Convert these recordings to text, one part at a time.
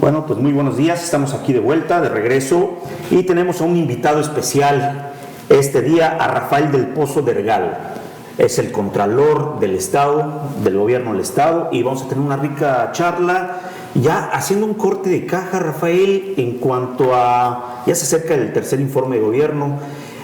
Bueno, pues muy buenos días, estamos aquí de vuelta, de regreso, y tenemos a un invitado especial este día, a Rafael del Pozo Dergal. Es el Contralor del Estado, del Gobierno del Estado, y vamos a tener una rica charla, ya haciendo un corte de caja, Rafael, en cuanto a, ya se acerca el tercer informe de gobierno,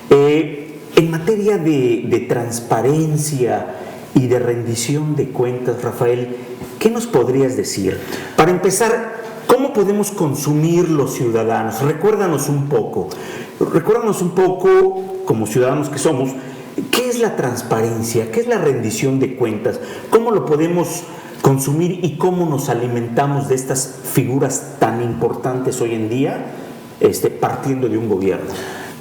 en materia de transparencia y de rendición de cuentas, Rafael, ¿qué nos podrías decir? Para empezar, ¿cómo podemos consumir los ciudadanos? Recuérdanos un poco, como ciudadanos que somos, ¿qué es la transparencia? ¿Qué es la rendición de cuentas? ¿Cómo lo podemos consumir y cómo nos alimentamos de estas figuras tan importantes hoy en día, partiendo de un gobierno?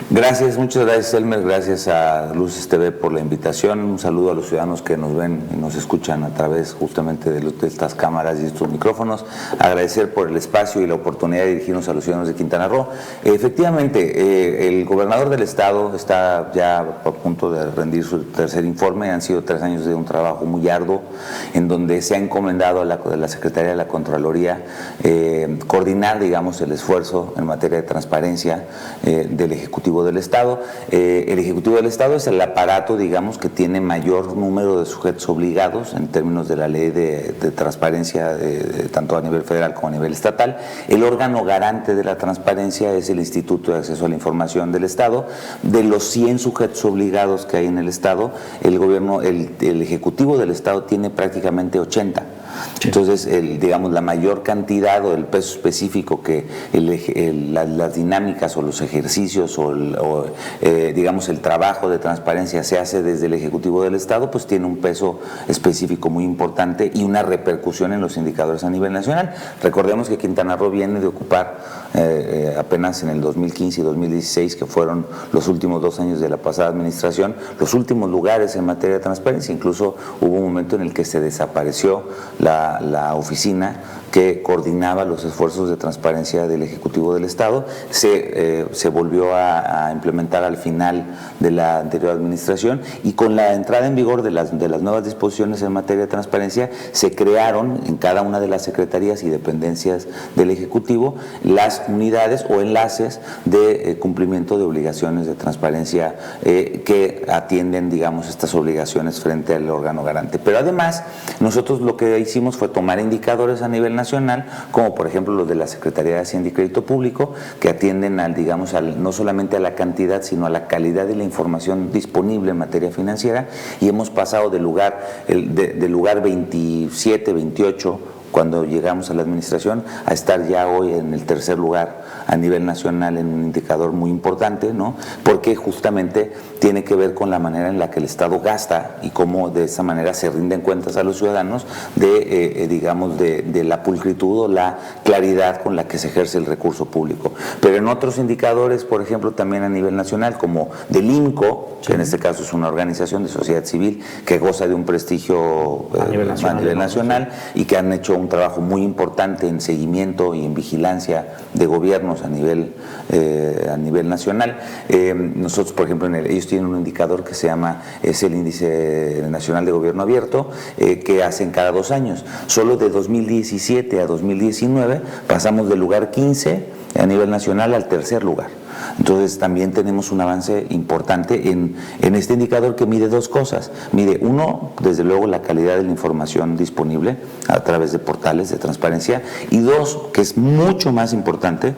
Gracias, muchas gracias, Elmer, gracias a Luces TV por la invitación. Un saludo a los ciudadanos que nos ven y nos escuchan a través justamente de estas cámaras y estos micrófonos. Agradecer por el espacio y la oportunidad de dirigirnos a los ciudadanos de Quintana Roo. Efectivamente, el gobernador del estado está ya a punto de rendir su tercer informe. Han sido 3 años de un trabajo muy arduo, en donde se ha encomendado a la Secretaría de la Contraloría coordinar, digamos, el esfuerzo en materia de transparencia del Ejecutivo del Estado. El Ejecutivo del Estado es el aparato, digamos, que tiene mayor número de sujetos obligados en términos de la ley de transparencia, tanto a nivel federal como a nivel estatal. El órgano garante de la transparencia es el Instituto de Acceso a la Información del Estado. De los 100 sujetos obligados que hay en el Estado, el Ejecutivo del Estado tiene prácticamente 80. Entonces, digamos, la mayor cantidad o el peso específico que las dinámicas o los ejercicios digamos, el trabajo de transparencia se hace desde el Ejecutivo del Estado, pues tiene un peso específico muy importante y una repercusión en los indicadores a nivel nacional. Recordemos que Quintana Roo viene de ocupar apenas en el 2015 y 2016, que fueron los últimos 2 años de la pasada administración, los últimos lugares en materia de transparencia. Incluso hubo un momento en el que se desapareció la oficina que coordinaba los esfuerzos de transparencia del Ejecutivo del Estado. Se volvió a implementar al final de la anterior administración, y con la entrada en vigor de las nuevas disposiciones en materia de transparencia se crearon en cada una de las secretarías y dependencias del Ejecutivo las unidades o enlaces de cumplimiento de obligaciones de transparencia que atienden, digamos, estas obligaciones frente al órgano garante. Pero además, nosotros lo que hicimos fue tomar indicadores a nivel nacional, como por ejemplo los de la Secretaría de Hacienda y Crédito Público, que atienden no solamente a la cantidad, sino a la calidad de la información disponible en materia financiera, y hemos pasado del lugar 27, 28, cuando llegamos a la administración, a estar ya hoy en el tercer lugar a nivel nacional en un indicador muy importante, ¿no? Porque justamente tiene que ver con la manera en la que el Estado gasta y cómo de esa manera se rinden cuentas a los ciudadanos de la pulcritud o la claridad con la que se ejerce el recurso público. Pero en otros indicadores, por ejemplo, también a nivel nacional, como del INCO, que en este caso es una organización de sociedad civil que goza de un prestigio a nivel nacional y que han hecho un trabajo muy importante en seguimiento y en vigilancia de gobiernos a nivel nacional. Nosotros, por ejemplo, ellos tienen un indicador que es el Índice Nacional de Gobierno Abierto, que hacen cada 2 años. Solo de 2017 a 2019 pasamos del lugar 15 a nivel nacional al tercer lugar. Entonces también tenemos un avance importante en este indicador, que mide 2 cosas. Mide, uno, desde luego, la calidad de la información disponible a través de portales de transparencia, y 2, que es mucho más importante,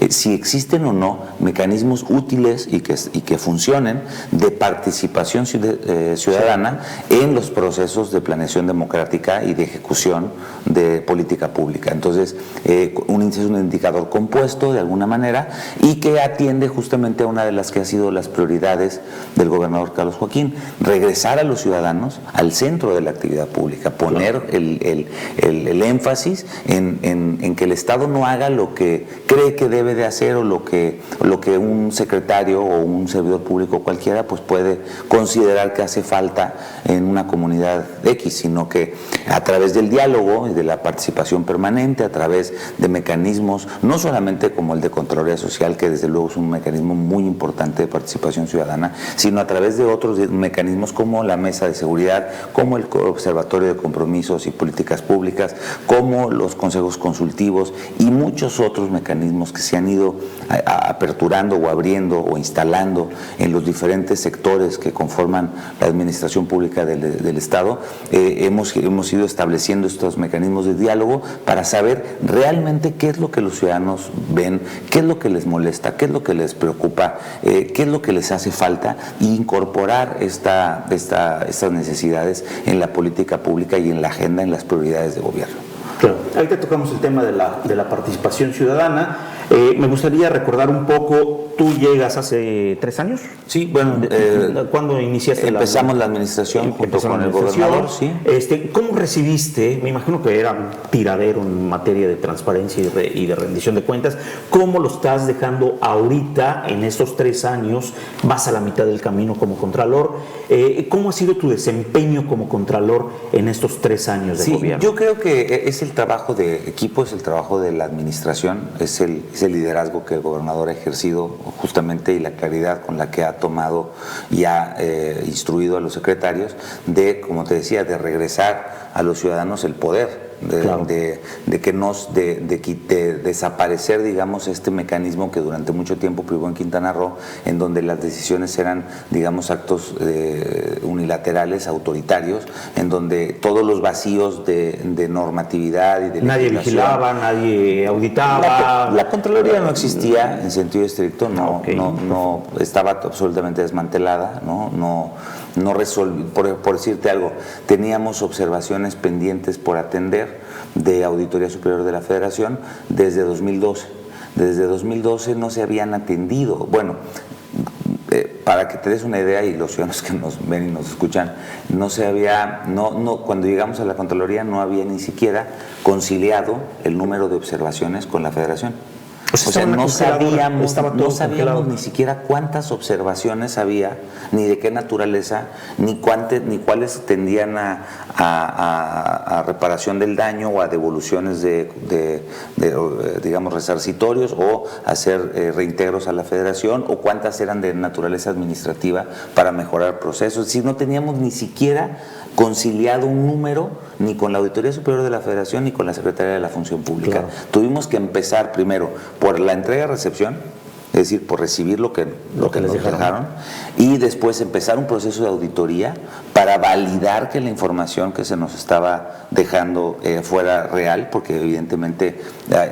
si existen o no mecanismos útiles y que funcionen de participación ciudadana en los procesos de planeación democrática y de ejecución de política pública. Entonces, es un indicador compuesto de alguna manera y que atiende justamente a una de las que ha sido las prioridades del gobernador Carlos Joaquín: regresar a los ciudadanos al centro de la actividad pública, poner el énfasis en que el Estado no haga lo que cree que debe de hacer o lo que un secretario o un servidor público cualquiera pues puede considerar que hace falta en una comunidad X, sino que a través del diálogo y de la participación permanente, a través de mecanismos no solamente como el de Contraloría Social, que desde luego es un mecanismo muy importante de participación ciudadana, sino a través de otros mecanismos como la Mesa de Seguridad, como el Observatorio de Compromisos y Políticas Públicas, como los consejos consultivos y muchos otros mecanismos que se han ido aperturando o abriendo o instalando en los diferentes sectores que conforman la administración pública del Estado. Hemos ido estableciendo estos mecanismos de diálogo para saber realmente qué es lo que los ciudadanos ven, qué es lo que les molesta, qué es lo que les preocupa, qué es lo que les hace falta, e incorporar estas necesidades en la política pública y en la agenda, en las prioridades de gobierno. Claro. Ahorita tocamos el tema de la participación ciudadana. Me gustaría recordar un poco, tú llegas hace 3 años. Sí, bueno, ¿cuándo iniciaste? Empezamos la administración junto con el gobernador, sí. ¿Cómo recibiste? Me imagino que era un tiradero en materia de transparencia y de rendición de cuentas. ¿Cómo lo estás dejando ahorita en estos 3 años? Vas a la mitad del camino como contralor. ¿Cómo ha sido tu desempeño como contralor en estos 3 años de gobierno? Yo creo que es el trabajo de equipo, es el trabajo de la administración, es el liderazgo que el gobernador ha ejercido justamente y la claridad con la que ha tomado y ha instruido a los secretarios de, como te decía, de regresar a los ciudadanos el poder. De desaparecer, digamos, este mecanismo que durante mucho tiempo privó en Quintana Roo, en donde las decisiones eran, digamos, actos unilaterales, autoritarios, en donde todos los vacíos de normatividad y de nadie vigilaba, nadie auditaba. La Contraloría no existía en sentido estricto, no estaba absolutamente desmantelada, no resolví, por decirte algo, teníamos observaciones pendientes por atender de Auditoría Superior de la Federación desde 2012. Desde 2012 no se habían atendido. Bueno, para que te des una idea, y los ciudadanos que nos ven y nos escuchan, cuando llegamos a la Contraloría no había ni siquiera conciliado el número de observaciones con la Federación. O sea, no sabíamos ni siquiera cuántas observaciones había, ni de qué naturaleza, ni cuáles tendían a reparación del daño o a devoluciones digamos, resarcitorios o hacer reintegros a la Federación, o cuántas eran de naturaleza administrativa para mejorar procesos. Es decir, no teníamos ni siquiera conciliado un número ni con la Auditoría Superior de la Federación ni con la Secretaría de la Función Pública. Claro. Tuvimos que empezar primero por la entrega-recepción, es decir, por recibir lo que nos dejaron, y después empezar un proceso de auditoría para validar que la información que se nos estaba dejando fuera real, porque evidentemente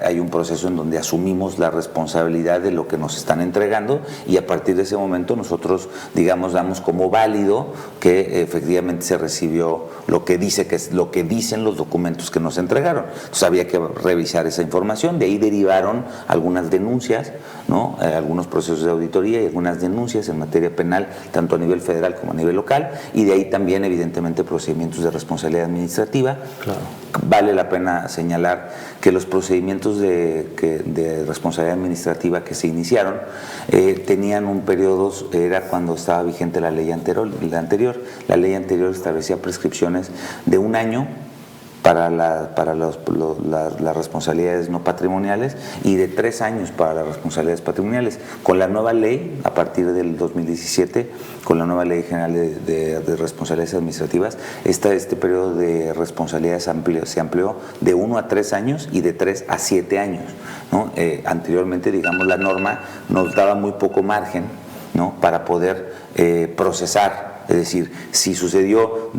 hay un proceso en donde asumimos la responsabilidad de lo que nos están entregando, y a partir de ese momento nosotros, digamos, damos como válido que efectivamente se recibió lo que dicen los documentos que nos entregaron. Entonces había que revisar esa información, de ahí derivaron algunas denuncias, ¿no? Algunos procesos de auditoría y algunas denuncias en materia penal, tanto a nivel federal como a nivel local, y de ahí también evidentemente procedimientos de responsabilidad administrativa. Claro. Vale la pena señalar que los procedimientos de responsabilidad administrativa que se iniciaron tenían un periodo, era cuando estaba vigente la ley anterior. La ley anterior establecía prescripciones de 1 año para las responsabilidades no patrimoniales y de 3 años para las responsabilidades patrimoniales. Con la nueva ley, a partir del 2017, con la nueva Ley General de Responsabilidades Administrativas, este periodo de responsabilidades se amplió de 1 a 3 años y de 3 a 7 años, ¿no? Anteriormente, digamos, la norma nos daba muy poco margen, ¿no?, para poder procesar. Es decir, si sucedió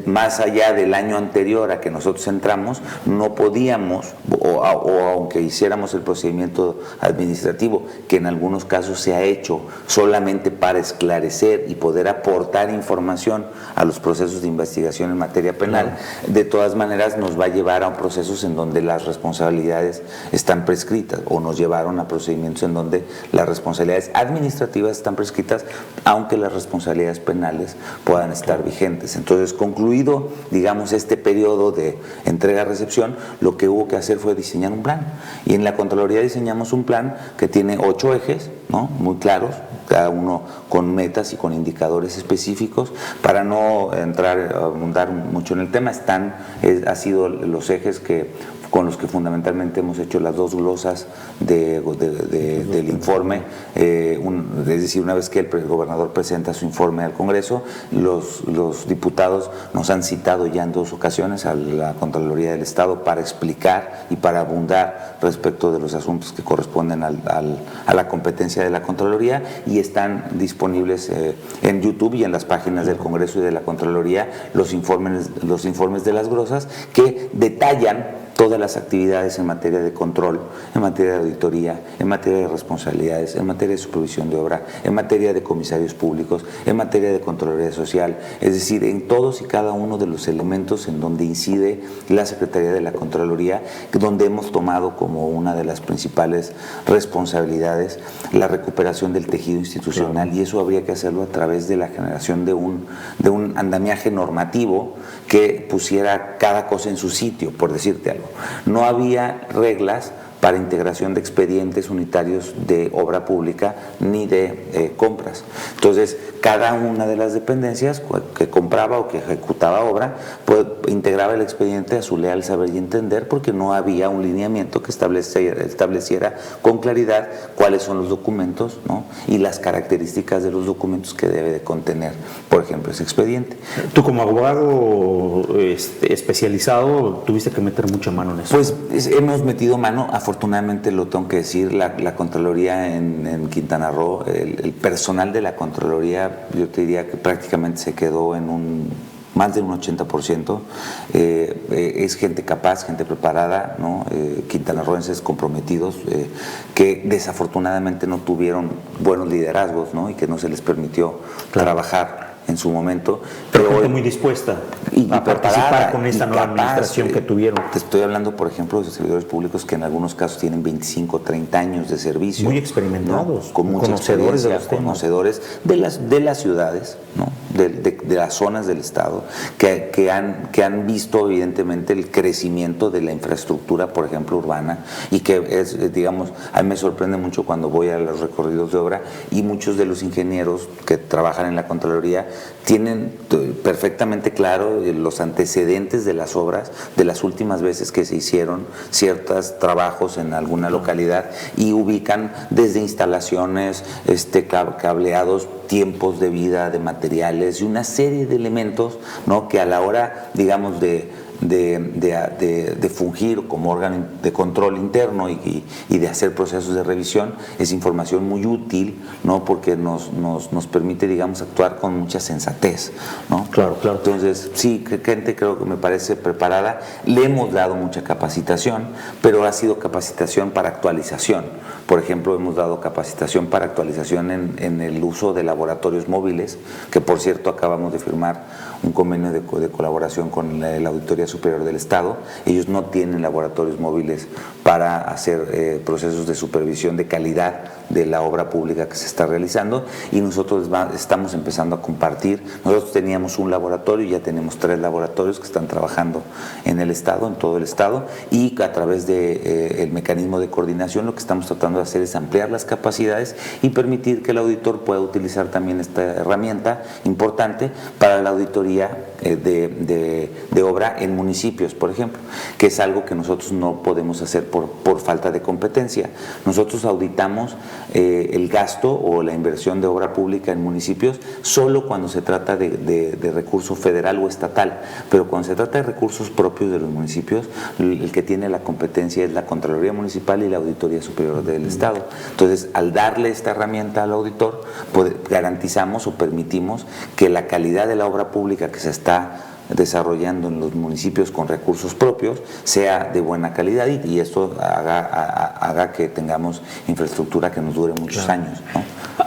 más allá del año anterior a que nosotros entramos, no podíamos, o aunque hiciéramos el procedimiento administrativo, que en algunos casos se ha hecho solamente para esclarecer y poder aportar información a los procesos de investigación en materia penal, de todas maneras nos va a llevar a procesos en donde las responsabilidades están prescritas, o nos llevaron a procedimientos en donde las responsabilidades administrativas están prescritas, aunque las responsabilidades penales puedan estar vigentes. Entonces, concluido, digamos, este periodo de entrega-recepción, lo que hubo que hacer fue diseñar un plan. Y en la Contraloría diseñamos un plan que tiene 8 ejes, ¿no?, muy claros, cada uno con metas y con indicadores específicos. Para no abundar mucho en el tema, han sido los ejes que con los que fundamentalmente hemos hecho las dos glosas del informe. Es decir, una vez que el gobernador presenta su informe al Congreso, los diputados nos han citado ya en 2 ocasiones a la Contraloría del Estado para explicar y para abundar respecto de los asuntos que corresponden a la competencia de la Contraloría, y están disponibles en YouTube y en las páginas del Congreso y de la Contraloría los informes de las glosas que detallan todas las actividades en materia de control, en materia de auditoría, en materia de responsabilidades, en materia de supervisión de obra, en materia de comisarios públicos, en materia de Contraloría Social, es decir, en todos y cada uno de los elementos en donde incide la Secretaría de la Contraloría, donde hemos tomado como una de las principales responsabilidades la recuperación del tejido institucional. Claro. Y eso habría que hacerlo a través de la generación de un andamiaje normativo que pusiera cada cosa en su sitio, por decirte algo. No había reglas para integración de expedientes unitarios de obra pública ni de compras. Entonces, cada una de las dependencias que compraba o que ejecutaba obra, pues integraba el expediente a su leal saber y entender, porque no había un lineamiento que estableciera con claridad cuáles son los documentos, ¿no?, y las características de los documentos que debe de contener, por ejemplo, ese expediente. Tú, como abogado especializado, tuviste que meter mucha mano en eso. Pues hemos metido mano. Afortunadamente, lo tengo que decir, la Contraloría en Quintana Roo, el personal de la Contraloría, yo te diría que prácticamente se quedó en más de un 80%. Es gente capaz, gente preparada, ¿no? Quintanarroenses comprometidos, que desafortunadamente no tuvieron buenos liderazgos, ¿no?, y que no se les permitió trabajar en su momento, pero gente muy dispuesta a participar con esta nueva administración que tuvieron. Te estoy hablando, por ejemplo, de servidores públicos que en algunos casos tienen 25, 30 años de servicio. Muy experimentados, ¿no?, con mucha conocedores experiencia, conocedores de las ciudades, ¿no?, de las zonas del Estado, que han visto evidentemente el crecimiento de la infraestructura, por ejemplo, urbana, y que es, digamos, a mí me sorprende mucho cuando voy a los recorridos de obra, y muchos de los ingenieros que trabajan en la Contraloría tienen perfectamente claro los antecedentes de las obras, de las últimas veces que se hicieron ciertos trabajos en alguna localidad, y ubican desde instalaciones, cableados, tiempos de vida de materiales y una serie de elementos, ¿no?, que a la hora, digamos, de fungir como órgano de control interno y de hacer procesos de revisión, es información muy útil, ¿no?, porque nos permite, digamos, actuar con mucha sensatez, ¿no? Claro, claro. Entonces, sí, gente creo que me parece preparada. Le hemos dado mucha capacitación, pero ha sido capacitación para actualización. Por ejemplo, hemos dado capacitación para actualización en el uso de laboratorios móviles, que por cierto acabamos de firmar un convenio de colaboración con la Auditoría Superior del Estado. Ellos no tienen laboratorios móviles para hacer procesos de supervisión de calidad de la obra pública que se está realizando, y nosotros estamos empezando a compartir. Nosotros teníamos un laboratorio, ya tenemos 3 laboratorios que están trabajando en el Estado, en todo el Estado, y a través del mecanismo de coordinación lo que estamos tratando de hacer es ampliar las capacidades y permitir que el auditor pueda utilizar también esta herramienta importante para la auditoría de obra en municipios, por ejemplo, que es algo que nosotros no podemos hacer por falta de competencia. Nosotros auditamos el gasto o la inversión de obra pública en municipios solo cuando se trata de recurso federal o estatal, pero cuando se trata de recursos propios de los municipios, el que tiene la competencia es la Contraloría Municipal y la Auditoría Superior del Estado. Entonces, al darle esta herramienta al auditor, garantizamos o permitimos que la calidad de la obra pública que se está desarrollando en los municipios con recursos propios sea de buena calidad, y esto haga que tengamos infraestructura que nos dure muchos años, ¿no?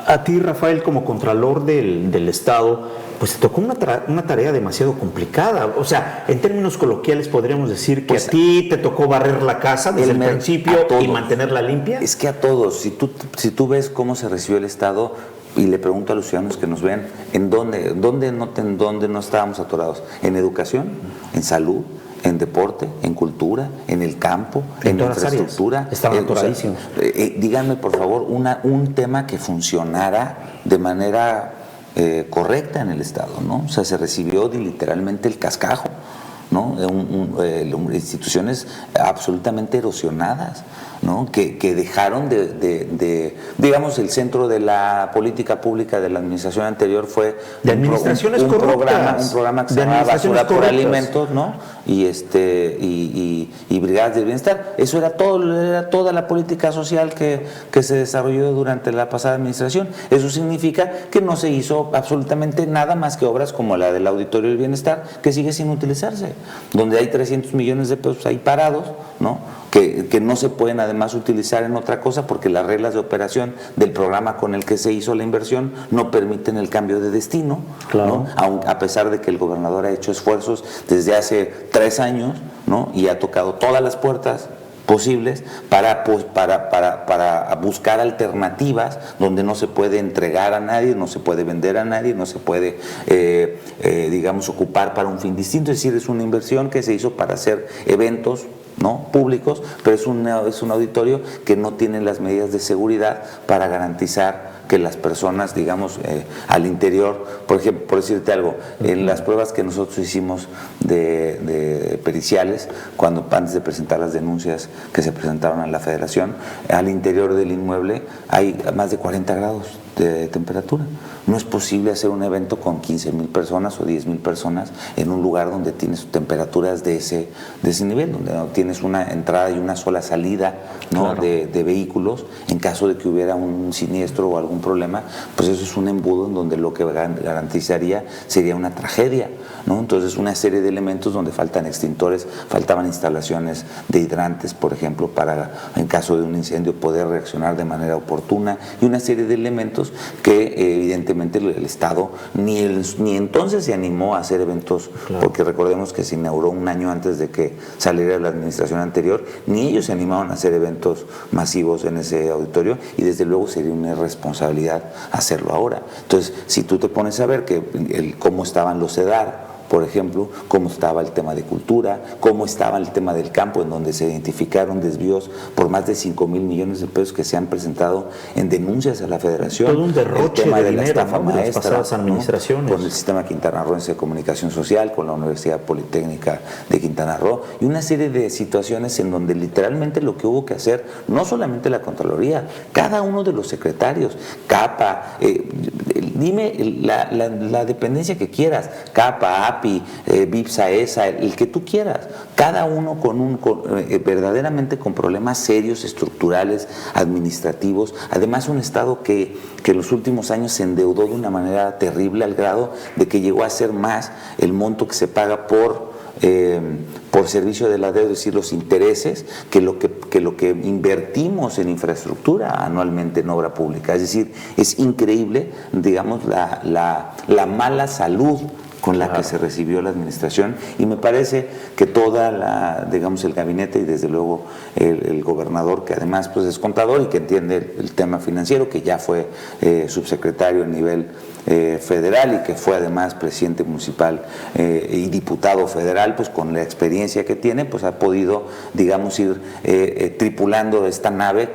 A ti, Rafael, como Contralor del Estado, pues te tocó una tarea demasiado complicada. O sea, en términos coloquiales podríamos decir que a ti te tocó barrer la casa desde el principio y mantenerla limpia. Es que a todos, si tú ves cómo se recibió el Estado, y le pregunto a los ciudadanos que nos ven, ¿en dónde no estábamos atorados? ¿En educación? ¿En salud? ¿En deporte? ¿En cultura? ¿En el campo? ¿En infraestructura? Estaban atoradísimos. Díganme, por favor, un tema que funcionara de manera correcta en el Estado, ¿no? O sea, se recibió literalmente el cascajo, ¿no? Instituciones absolutamente erosionadas, ¿no? Que dejaron digamos, el centro de la política pública de la administración anterior fue de administraciones un programa que se llamaba Basura por Alimentos, ¿no? Y brigadas del bienestar. Eso era toda la política social que se desarrolló durante la pasada administración. Eso significa que no se hizo absolutamente nada más que obras como la del Auditorio del Bienestar, que sigue sin utilizarse, donde hay 300 millones de pesos ahí parados, ¿no? Que no se pueden además utilizar en otra cosa porque las reglas de operación del programa con el que se hizo la inversión no permiten el cambio de destino, claro, ¿no? A pesar de que el gobernador ha hecho esfuerzos desde hace 3 años, ¿no? Y ha tocado todas las puertas posibles para buscar alternativas donde no se puede entregar a nadie, no se puede vender a nadie, no se puede, digamos, ocupar para un fin distinto. Es decir, es una inversión que se hizo para hacer eventos, ¿no? Públicos, pero es un auditorio que no tiene las medidas de seguridad para garantizar que las personas, digamos, al interior, por ejemplo, por decirte algo, en las pruebas que nosotros hicimos de periciales, antes de presentar las denuncias que se presentaron a la Federación, al interior del inmueble hay más de 40 grados de temperatura. No es posible hacer un evento con 15,000 personas o 10,000 personas en un lugar donde tienes temperaturas de ese nivel, donde no tienes una entrada y una sola salida, ¿no? Claro. de vehículos. En caso de que hubiera un siniestro o algún problema, pues eso es un embudo en donde lo que garantizaría sería una tragedia, ¿no? Entonces, una serie de elementos donde faltan extintores, faltaban instalaciones de hidrantes, por ejemplo, para en caso de un incendio poder reaccionar de manera oportuna, y una serie de elementos que evidentemente el Estado ni entonces se animó a hacer eventos, claro, porque recordemos que se inauguró un año antes de que saliera la administración anterior, ni ellos se animaron a hacer eventos masivos en ese auditorio, y desde luego sería una irresponsabilidad hacerlo ahora. Entonces, si tú te pones a ver cómo estaban los CEDAR, por ejemplo, cómo estaba el tema de cultura, cómo estaba el tema del campo, en donde se identificaron desvíos por más de 5,000 millones de pesos que se han presentado en denuncias a la Federación. Todo un derroche el tema de la dinero, estafa, ¿no? De las pasadas administraciones. Con el sistema quintanarroense de comunicación social, con la Universidad Politécnica de Quintana Roo, y una serie de situaciones en donde literalmente lo que hubo que hacer, no solamente la Contraloría, cada uno de los secretarios, CAPA, dime la dependencia que quieras, CAPA, API, BIPSA, ESA, el que tú quieras, cada uno verdaderamente con problemas serios, estructurales, administrativos, además un Estado que en los últimos años se endeudó de una manera terrible al grado de que llegó a ser más el monto que se paga por servicio de la deuda, es decir, los intereses, que lo que invertimos en infraestructura anualmente en obra pública. Es decir, es increíble, digamos, la mala salud con la, claro, que se recibió la administración, y me parece que digamos, el gabinete y desde luego el gobernador, que además pues es contador y que entiende el tema financiero, que ya fue subsecretario a nivel federal y que fue además presidente municipal y diputado federal, pues con la experiencia que tiene, pues ha podido, digamos, ir tripulando esta nave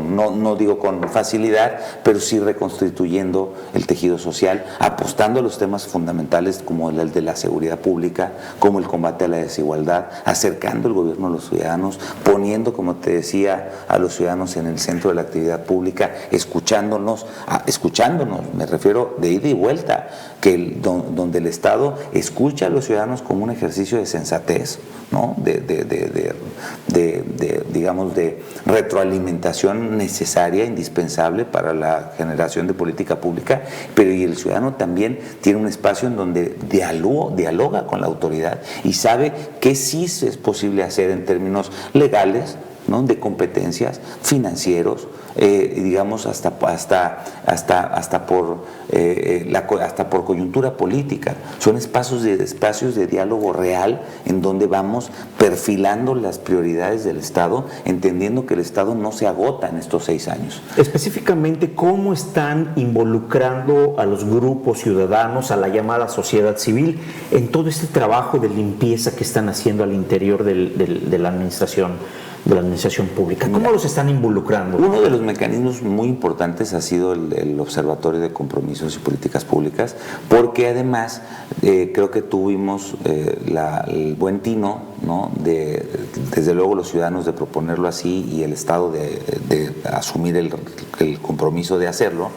no digo con facilidad, pero sí reconstituyendo el tejido social, apostando a los temas fundamentales como el de la seguridad pública, como el combate a la desigualdad, acercando el gobierno a los ciudadanos, poniendo, como te decía, a los ciudadanos en el centro de la actividad pública, escuchándonos, me refiero de ida y vuelta, donde el Estado escucha a los ciudadanos como un ejercicio de sensatez, ¿no? Digamos, de retroalimentación necesaria, indispensable para la generación de política pública, pero y el ciudadano también tiene un espacio en donde dialoga con la autoridad y sabe que sí es posible hacer en términos legales, ¿no? De competencias, financieros, digamos hasta por coyuntura política. Son espacios de diálogo real en donde vamos perfilando las prioridades del Estado, entendiendo que el Estado no se agota en estos 6 años. Específicamente, ¿cómo están involucrando a los grupos ciudadanos, a la llamada sociedad civil, en todo este trabajo de limpieza que están haciendo al interior de la administración? de la administración pública. ¿Cómo los están involucrando? Uno de los mecanismos muy importantes ha sido el Observatorio de Compromisos y Políticas Públicas, porque además creo que tuvimos el buen tino, ¿no?, desde luego los ciudadanos de proponerlo así y el Estado de asumir el compromiso de hacerlo,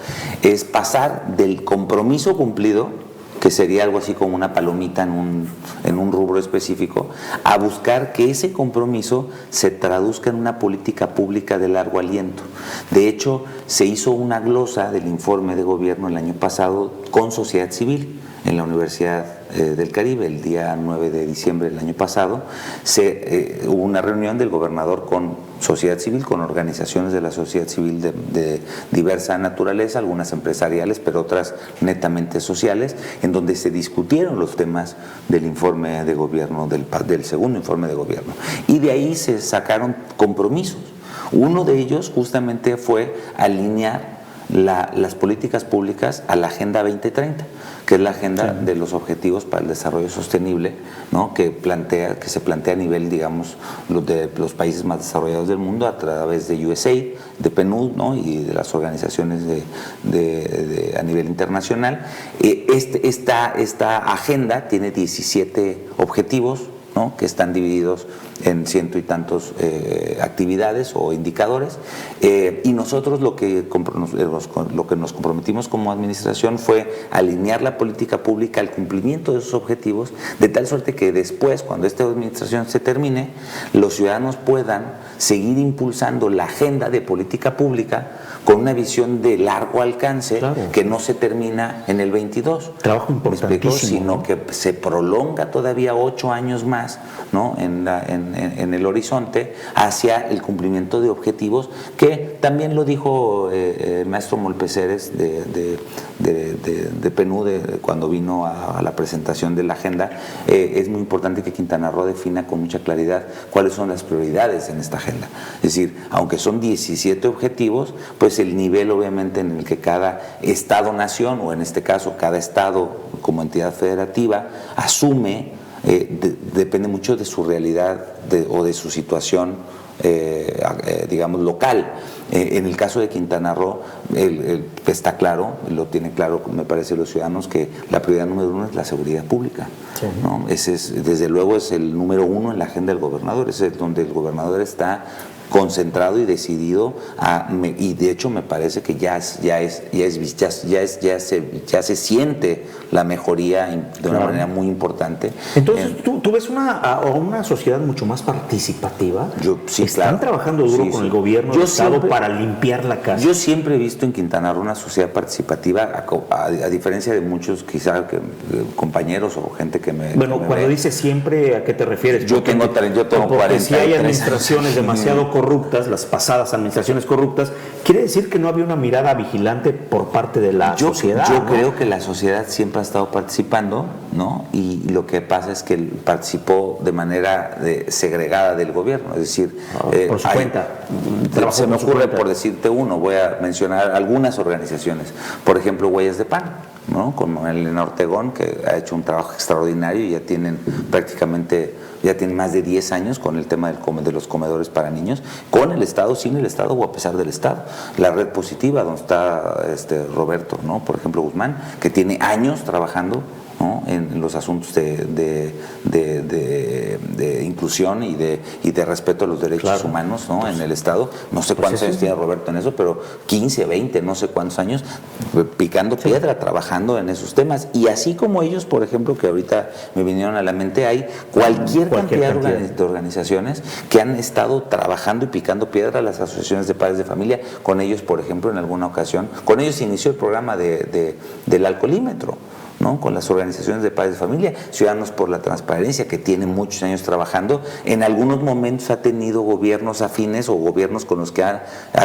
es pasar del compromiso cumplido, que sería algo así como una palomita en un rubro específico, a buscar que ese compromiso se traduzca en una política pública de largo aliento. De hecho, se hizo una glosa del informe de gobierno el año pasado con sociedad civil en la Universidad del Caribe. El día 9 de diciembre del año pasado hubo una reunión del gobernador con sociedad civil, con organizaciones de la sociedad civil de diversa naturaleza, algunas empresariales, pero otras netamente sociales, en donde se discutieron los temas del informe de gobierno, del segundo informe de gobierno. Y de ahí se sacaron compromisos. Uno de ellos justamente fue alinear las políticas públicas a la Agenda 2030, que es la agenda de los objetivos para el desarrollo sostenible, ¿no?, que se plantea a nivel, digamos, de los países más desarrollados del mundo a través de USAID, de PNUD, ¿no?, y de las organizaciones a nivel internacional. Esta agenda tiene 17 objetivos, ¿no?, que están divididos en ciento y tantos actividades o indicadores, y nosotros lo que nos comprometimos como administración fue alinear la política pública al cumplimiento de esos objetivos, de tal suerte que después, cuando esta administración se termine, los ciudadanos puedan seguir impulsando la agenda de política pública con una visión de largo alcance, claro, que no se termina en el 22. Trabajo importantísimo, sino que se prolonga todavía 8 años más, ¿no?, en el horizonte hacia el cumplimiento de objetivos, que también lo dijo el maestro Molpeceres de PNUD cuando vino a la presentación de la agenda. Es muy importante que Quintana Roo defina con mucha claridad cuáles son las prioridades en esta agenda. Es decir, aunque son 17 objetivos, pues el nivel obviamente en el que cada Estado-nación, o en este caso cada Estado como entidad federativa, asume, depende mucho de su realidad o de su situación, digamos, local. En el caso de Quintana Roo, está claro, lo tiene claro, me parece, los ciudadanos, que la prioridad número 1 es la seguridad pública, sí, ¿no? Desde luego es el número 1 en la agenda del gobernador, es donde el gobernador está concentrado y decidido y de hecho me parece que ya se siente la mejoría de una manera muy importante. Entonces, ¿tú ves una sociedad mucho más participativa? Sí, ¿Están trabajando duro con el gobierno del Estado para limpiar la casa? Yo siempre he visto en Quintana Roo una sociedad participativa, a diferencia de muchos quizá compañeros o gente que me... Bueno, cuando dices siempre, ¿a qué te refieres? Yo tengo 40. Si hay administraciones demasiado corruptas, las pasadas administraciones corruptas, quiere decir que no había una mirada vigilante por parte de la sociedad. Yo creo que la sociedad siempre ha estado participando, ¿no? Y lo que pasa es que participó de manera segregada del gobierno, es decir, por su cuenta. Se me ocurre, por decirte uno, voy a mencionar algunas organizaciones, por ejemplo, Huellas de Pan, ¿no?, con Elena Ortegón, que ha hecho un trabajo extraordinario y ya tienen más de 10 años con el tema de los comedores para niños, con el Estado, sin el Estado o a pesar del Estado. La Red Positiva, donde está Roberto, ¿no?, por ejemplo, Guzmán, que tiene años trabajando, ¿no?, en los asuntos de inclusión y de respeto a los derechos humanos, ¿no?, en el Estado. No sé cuántos años tiene Roberto en eso, pero 15, 20, no sé cuántos años, picando piedra, trabajando en esos temas. Y así como ellos, por ejemplo, que ahorita me vinieron a la mente, hay cualquier cantidad de organizaciones que han estado trabajando y picando piedra, las asociaciones de padres de familia. Con ellos, por ejemplo, en alguna ocasión, con ellos se inició el programa del alcoholímetro, ¿no?, con las organizaciones de padres de familia. Ciudadanos por la Transparencia, que tiene muchos años trabajando, en algunos momentos ha tenido gobiernos afines o gobiernos con los que ha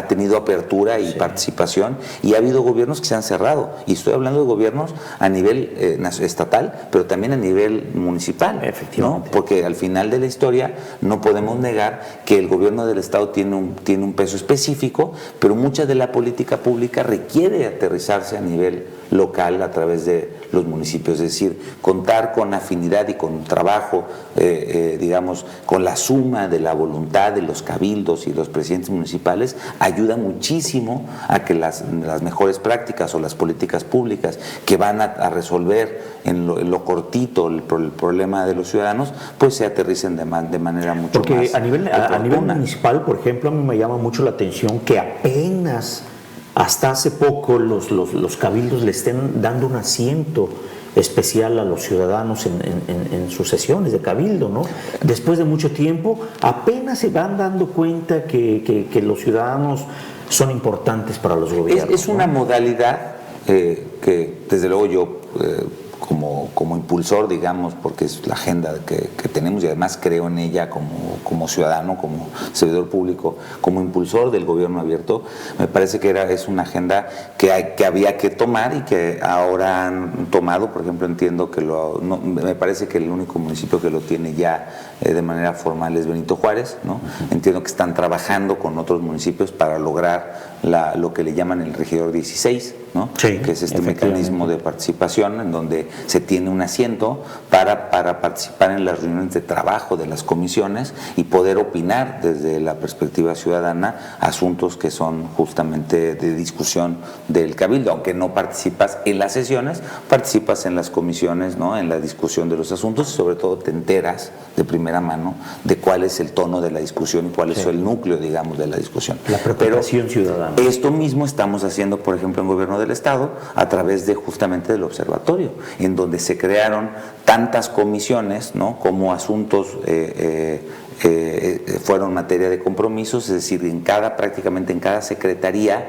tenido apertura y participación, y ha habido gobiernos que se han cerrado, y estoy hablando de gobiernos a nivel estatal, pero también a nivel municipal, efectivamente, ¿no?, porque al final de la historia no podemos negar que el gobierno del Estado tiene un peso específico, pero mucha de la política pública requiere aterrizarse a nivel local a través de los municipios. Es decir, contar con afinidad y con trabajo, digamos, con la suma de la voluntad de los cabildos y los presidentes municipales ayuda muchísimo a que las mejores prácticas o las políticas públicas que van a resolver en lo cortito el problema de los ciudadanos, pues se aterricen de manera mucho más. Porque a nivel municipal, por ejemplo, a mí me llama mucho la atención que apenas hasta hace poco los cabildos le estén dando un asiento especial a los ciudadanos en sus sesiones de cabildo, ¿no? Después de mucho tiempo, apenas se van dando cuenta que los ciudadanos son importantes para los gobiernos. Es una modalidad que desde luego yo como impulsor, digamos, porque es la agenda que tenemos y además creo en ella como ciudadano, como servidor público, como impulsor del gobierno abierto, me parece que es una agenda que había que tomar y que ahora han tomado. Por ejemplo, entiendo que me parece que el único municipio que lo tiene ya de manera formal es Benito Juárez, ¿no? Entiendo que están trabajando con otros municipios para lograr lo que le llaman el regidor 16, ¿no? Sí, que es este mecanismo de participación en donde se tiene un asiento para participar en las reuniones de trabajo de las comisiones y poder opinar desde la perspectiva ciudadana asuntos que son justamente de discusión del cabildo. Aunque no participas en las sesiones, participas en las comisiones, ¿no? En la discusión de los asuntos y sobre todo te enteras de primera mano de cuál es el tono de la discusión y cuál es el núcleo, digamos, de la discusión. La preocupación ciudadana. Esto mismo estamos haciendo, por ejemplo, en Gobierno del Estado, a través de justamente del observatorio, en donde se crearon tantas comisiones, ¿no? Como asuntos fueron materia de compromisos, es decir, prácticamente en cada secretaría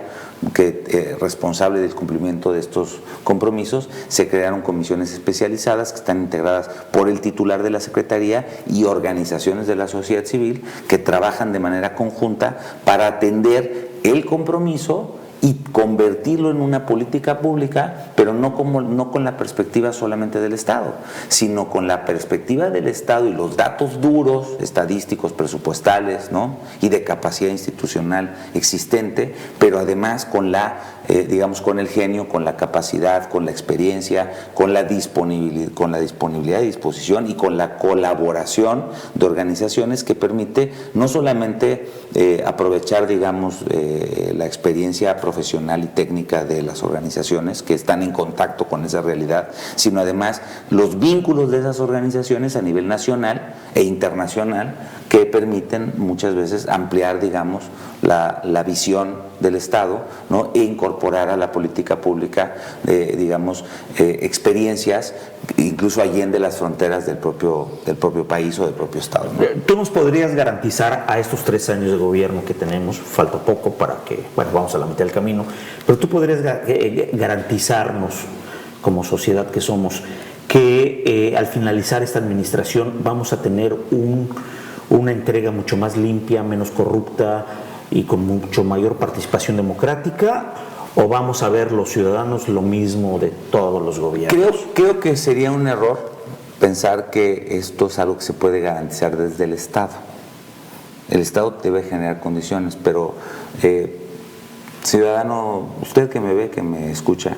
responsable del cumplimiento de estos compromisos, se crearon comisiones especializadas que están integradas por el titular de la secretaría y organizaciones de la sociedad civil que trabajan de manera conjunta para atender el compromiso y convertirlo en una política pública, pero no con la perspectiva solamente del Estado, sino con la perspectiva del Estado y los datos duros, estadísticos, presupuestales, ¿no? Y de capacidad institucional existente, pero además con digamos, con el genio, con la capacidad, con la experiencia, con la disponibilidad y disposición y con la colaboración de organizaciones que permite no solamente aprovechar, digamos, la experiencia profesional y técnica de las organizaciones que están en contacto con esa realidad, sino además los vínculos de esas organizaciones a nivel nacional e internacional que permiten muchas veces ampliar, digamos, la visión del Estado, ¿no? E incorporar a la política pública, digamos, experiencias incluso allende las fronteras del propio país o del propio Estado, ¿no? ¿Tú nos podrías garantizar a estos 3 años de gobierno que tenemos, falta poco para que, bueno, vamos a la mitad del camino, pero tú podrías garantizarnos como sociedad que somos que al finalizar esta administración vamos a tener una entrega mucho más limpia, menos corrupta y con mucho mayor participación democrática, o vamos a ver los ciudadanos lo mismo de todos los gobiernos? Creo que sería un error pensar que esto es algo que se puede garantizar desde el Estado. El Estado debe generar condiciones, pero ciudadano, usted que me ve, que me escucha,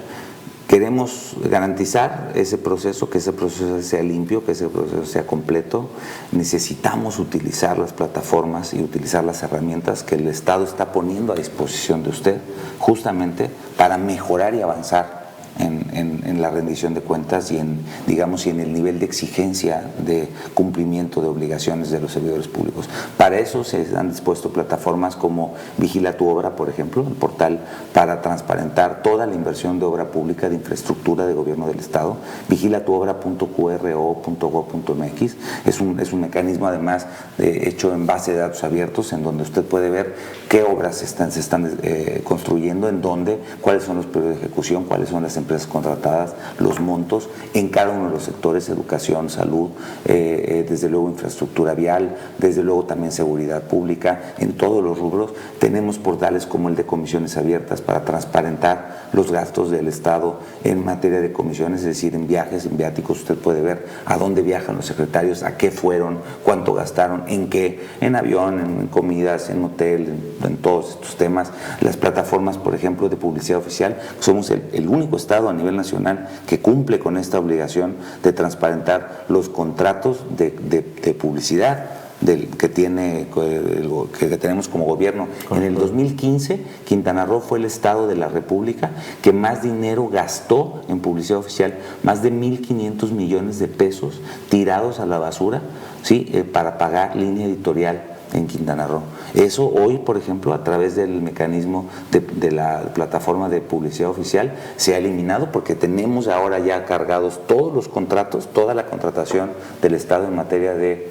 queremos garantizar ese proceso, que ese proceso sea limpio, que ese proceso sea completo. Necesitamos utilizar las plataformas y utilizar las herramientas que el Estado está poniendo a disposición de usted, justamente para mejorar y avanzar en la rendición de cuentas y en el nivel de exigencia de cumplimiento de obligaciones de los servidores públicos. Para eso se han dispuesto plataformas como Vigila tu Obra, por ejemplo, el portal para transparentar toda la inversión de obra pública, de infraestructura de gobierno del Estado, vigilatuobra.qro.gov.mx. Es un mecanismo además hecho en base de datos abiertos, en donde usted puede ver qué obras se están construyendo, en dónde, cuáles son los periodos de ejecución, cuáles son las empresas contratadas, los montos en cada uno de los sectores: educación, salud, desde luego infraestructura vial, desde luego también seguridad pública. En todos los rubros tenemos portales como el de comisiones abiertas para transparentar los gastos del Estado en materia de comisiones, es decir, en viajes, en viáticos. Usted puede ver a dónde viajan los secretarios, a qué fueron, cuánto gastaron, en qué, en avión, en comidas, en hotel, en todos estos temas. Las plataformas, por ejemplo, de publicidad oficial, somos el único Estado Estado, a nivel nacional, que cumple con esta obligación de transparentar los contratos de publicidad que tenemos como gobierno. En el 2015, Quintana Roo fue el estado de la República que más dinero gastó en publicidad oficial, más de 1.500 millones de pesos tirados a la basura, ¿sí? Para pagar línea editorial en Quintana Roo. Eso hoy, por ejemplo, a través del mecanismo de la plataforma de publicidad oficial se ha eliminado, porque tenemos ahora ya cargados todos los contratos, toda la contratación del Estado en materia de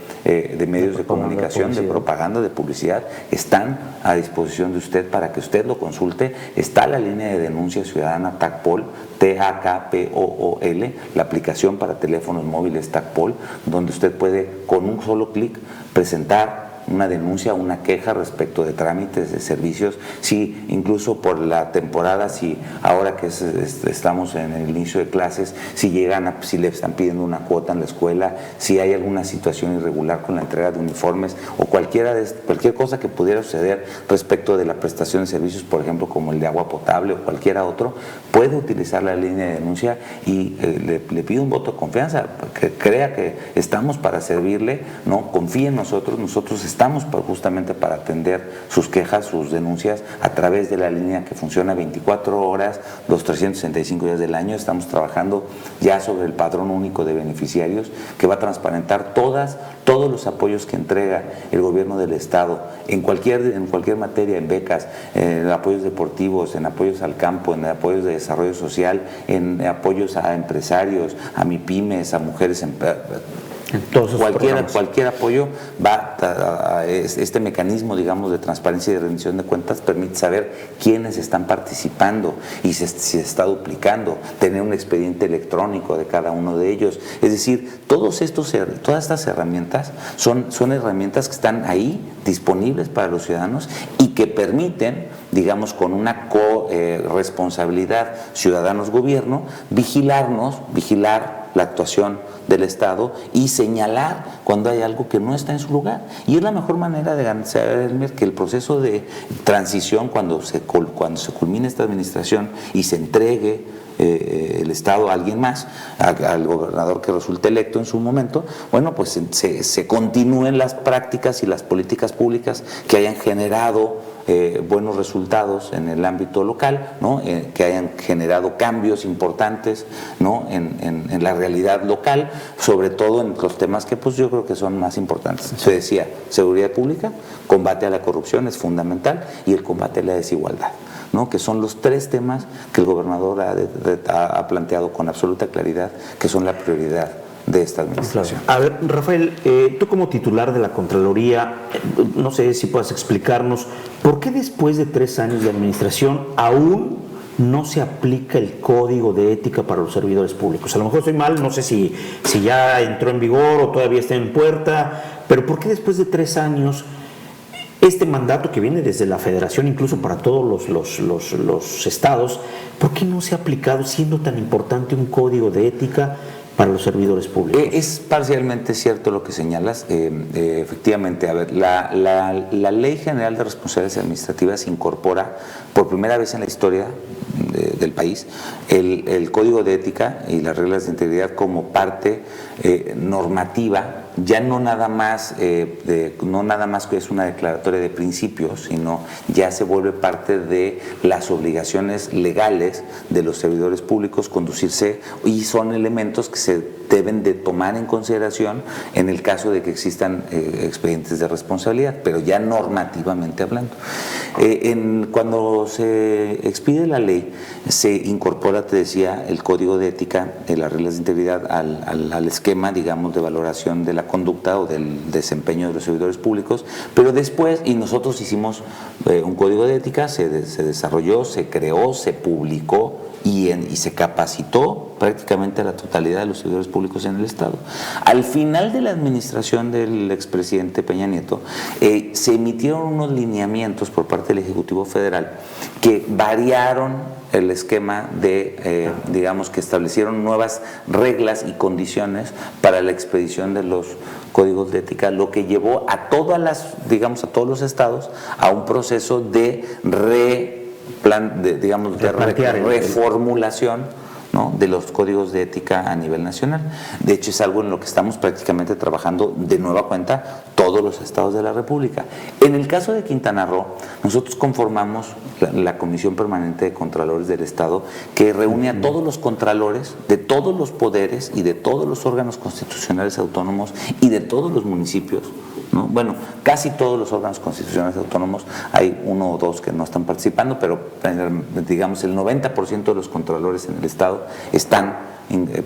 medios de comunicación, de propaganda, de publicidad, están a disposición de usted para que usted lo consulte. Está la línea de denuncia ciudadana TACPOL, TAKPOOL, la aplicación para teléfonos móviles TACPOL, donde usted puede con un solo clic presentar una denuncia, una queja respecto de trámites de servicios, si incluso por la temporada, si ahora que estamos en el inicio de clases, si le están pidiendo una cuota en la escuela, si hay alguna situación irregular con la entrega de uniformes o cualquier cosa que pudiera suceder respecto de la prestación de servicios, por ejemplo, como el de agua potable o cualquiera otro, puede utilizar la línea de denuncia y le pido un voto de confianza, que crea que estamos para servirle, no confíe en nosotros estamos justamente para atender sus quejas, sus denuncias a través de la línea que funciona 24 horas, los 365 días del año. Estamos trabajando ya sobre el padrón único de beneficiarios que va a transparentar todos los apoyos que entrega el gobierno del Estado en cualquier materia, en becas, en apoyos deportivos, en apoyos al campo, en apoyos de desarrollo social, en apoyos a empresarios, a MIPYMES, a mujeres cualquier apoyo va a este mecanismo, digamos, de transparencia y de rendición de cuentas permite saber quiénes están participando y si se está duplicando, tener un expediente electrónico de cada uno de ellos. Es decir, todas estas herramientas son herramientas que están ahí disponibles para los ciudadanos y que permiten, digamos, con una corresponsabilidad ciudadanos-gobierno, vigilar la actuación del Estado y señalar cuando hay algo que no está en su lugar. Y es la mejor manera de garantizar que el proceso de transición, cuando se culmine esta administración y se entregue el Estado a alguien más, al gobernador que resulte electo en su momento, bueno, pues se continúen las prácticas y las políticas públicas que hayan generado buenos resultados en el ámbito local, ¿no? Que hayan generado cambios importantes, ¿no? en la realidad local, sobre todo en los temas que pues yo creo que son más importantes. Se decía, seguridad pública, combate a la corrupción es fundamental y el combate a la desigualdad, ¿no? Que son los tres temas que el gobernador ha planteado con absoluta claridad que son la prioridad de esta administración. A ver, Rafael, tú como titular de la Contraloría, no sé si puedas explicarnos por qué después de 3 años de administración aún no se aplica el código de ética para los servidores públicos. A lo mejor estoy mal, no sé si ya entró en vigor o todavía está en puerta, pero ¿por qué después de 3 años este mandato que viene desde la Federación, incluso para todos los estados, por qué no se ha aplicado, siendo tan importante un código de ética para los servidores públicos? Es parcialmente cierto lo que señalas. Efectivamente, a ver, la Ley General de Responsabilidades Administrativas incorpora por primera vez en la historia del país el Código de Ética y las reglas de integridad como parte normativa, ya no nada más que es una declaratoria de principios, sino ya se vuelve parte de las obligaciones legales de los servidores públicos conducirse, y son elementos que se deben de tomar en consideración en el caso de que existan expedientes de responsabilidad, pero ya normativamente hablando. Cuando se expide la ley, se incorpora, te decía, el Código de Ética, las reglas de integridad al esquema, digamos, de valoración de la conducta o del desempeño de los servidores públicos, pero después, y nosotros hicimos un Código de Ética, se desarrolló, se creó, se publicó y se capacitó prácticamente a la totalidad de los servidores públicos en el Estado. Al final de la administración del expresidente Peña Nieto, se emitieron unos lineamientos por parte del Ejecutivo Federal que variaron el esquema digamos, que establecieron nuevas reglas y condiciones para la expedición de los códigos de ética, lo que llevó a todos los estados a un proceso de reformulación ¿no?, de los códigos de ética a nivel nacional. De hecho, es algo en lo que estamos prácticamente trabajando de nueva cuenta todos los estados de la República. En el caso de Quintana Roo, nosotros conformamos la Comisión Permanente de Contralores del Estado, que reúne a todos los contralores de todos los poderes y de todos los órganos constitucionales autónomos y de todos los municipios, ¿no? Bueno, casi todos los órganos constitucionales autónomos, hay uno o dos que no están participando, pero digamos el 90% de los contralores en el Estado están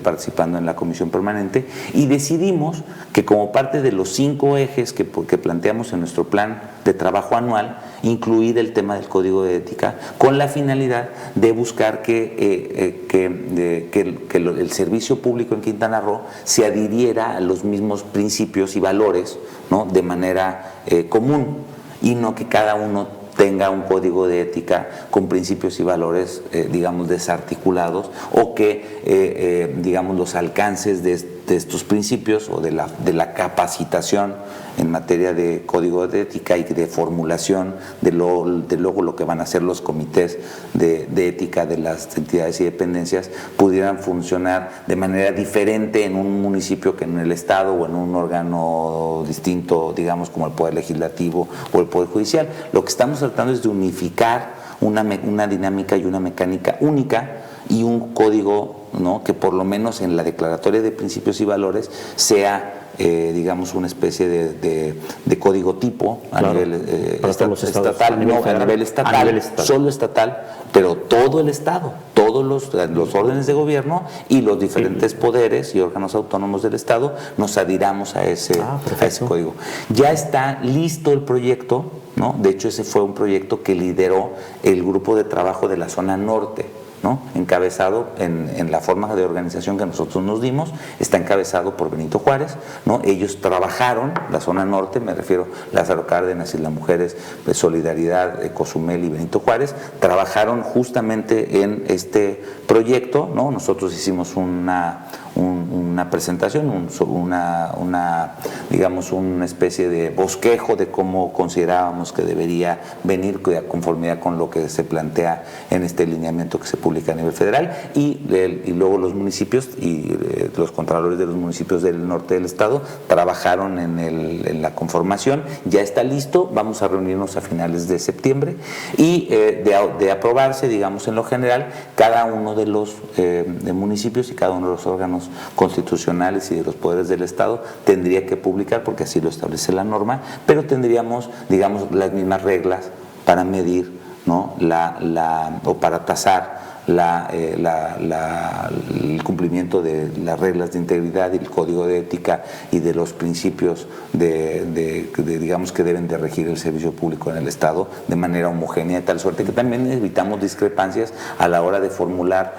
participando en la comisión permanente, y decidimos que como parte de los 5 ejes que planteamos en nuestro plan de trabajo anual, incluir el tema del código de ética con la finalidad de buscar que el servicio público en Quintana Roo se adhiriera a los mismos principios y valores, ¿no?, de manera común, y no que cada uno tenga un código de ética con principios y valores, digamos, desarticulados, o que, digamos, los alcances de estos principios o de la capacitación en materia de código de ética y de formulación de luego lo que van a ser los comités de ética de las entidades y dependencias pudieran funcionar de manera diferente en un municipio que en el Estado, o en un órgano distinto, digamos, como el Poder Legislativo o el Poder Judicial. Lo que estamos tratando es de unificar una dinámica y una mecánica única y un código, ¿no?, que por lo menos en la declaratoria de principios y valores sea, digamos, una especie de código tipo a nivel estatal, no, a nivel estatal, solo estatal, pero todo el Estado, todos los órdenes de gobierno y los diferentes poderes y órganos autónomos del Estado nos adhiramos a ese código. Ya está listo el proyecto, ¿no? De hecho, ese fue un proyecto que lideró el grupo de trabajo de la zona norte, ¿no?, encabezado en la forma de organización que nosotros nos dimos, está encabezado por Benito Juárez, ¿no? Ellos trabajaron, la zona norte, me refiero a Lázaro Cárdenas, Islas Mujeres, Solidaridad, Cozumel y Benito Juárez, trabajaron justamente en este proyecto, ¿no? Nosotros hicimos una presentación, digamos, una especie de bosquejo de cómo considerábamos que debería venir de conformidad con lo que se plantea en este lineamiento que se publica a nivel federal, y luego los municipios y los contralores de los municipios del norte del estado trabajaron en la conformación. Ya está listo, vamos a reunirnos a finales de septiembre, y de aprobarse, digamos, en lo general, cada uno de los municipios y cada uno de los órganos constitucionales y de los poderes del Estado tendría que publicar, porque así lo establece la norma, pero tendríamos, digamos, las mismas reglas para medir, ¿no?, o para tasar el cumplimiento de las reglas de integridad y el código de ética y de los principios digamos, que deben de regir el servicio público en el Estado de manera homogénea, de tal suerte que también evitamos discrepancias a la hora de formular